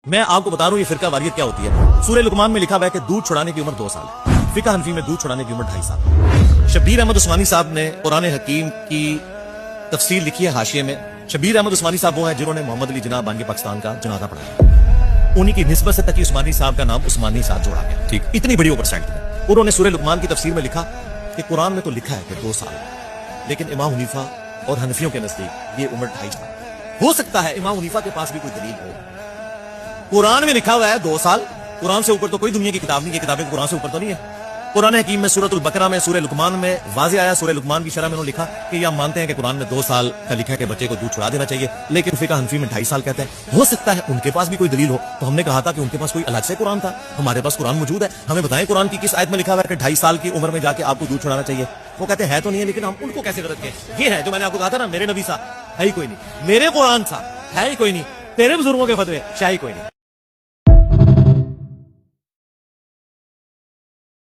میں آپ کو بتا رہا ہوں یہ فرقہ واریت کیا ہوتی ہے. سورہ لقمان میں لکھا ہوا ہے کہ دودھ چھڑانے کی عمر 2 سال ہے. فقہ حنفی میں دودھ چھڑانے کی عمر 2.5 سال. شبیر احمد عثمانی صاحب نے قرآن حکیم کی تفسیر لکھی ہے حاشیے میں. شبیر احمد عثمانی صاحب وہ ہیں جنہوں نے محمد علی جناح بانگ پاکستان کا جنازہ پڑھایا. انہی کی نسبت سے تقی عثمانی صاحب کا نام عثمانی صاحب جوڑا گیا. ٹھیک, اتنی بڑی اوورسائٹ ہے. انہوں نے سورہ لقمان کی تفسیر میں لکھا کہ قرآن میں تو لکھا ہے کہ 2 سال, لیکن امام حنیفہ اور حنفیوں کے نزدیک یہ عمر 2.5 سال. ہو سکتا ہے امام حنیفہ کے پاس بھی کوئی دلیل ہو. قرآن میں لکھا ہوا ہے 2 سال. قرآن سے اوپر تو کوئی دنیا کی کتاب نہیں. یہ کتابیں قرآن سے اوپر تو نہیں ہے. قرآن حکیم میں سورۃ البقرہ میں سورہ لقمان میں واضح آیا. سورہ لقمان کی شرح میں انہوں نے لکھا کہ یہ ہم مانتے ہیں کہ قرآن میں 2 سال کا لکھا ہے کہ بچے کو دودھ چھڑا دینا چاہیے, لیکن فقہ حنفی میں 2.5 سال کہتے ہیں. ہو سکتا ہے ان کے پاس بھی کوئی دلیل ہو. تو ہم نے کہا تھا کہ ان کے پاس کوئی الگ سے قرآن تھا. ہمارے پاس قرآن موجود ہے, ہمیں بتائیں قرآن کی کس آیت میں لکھا ہوا ہے کہ 2.5 سال کی عمر میں جا کے آپ کو دودھ چھڑانا چاہیے. وہ کہتے ہیں تو نہیں ہے, لیکن ہم ان کو کیسے غلط کہیں. یہ ہے جو میں نے آپ کو کہا تھا نا, میرے نبی صاحب ہے ہی کوئی نہیں, میرے قرآن صاحب ہے ہی کوئی نہیں, تیرے بزرگوں کے فتوے ہے ہی کوئی نہیں.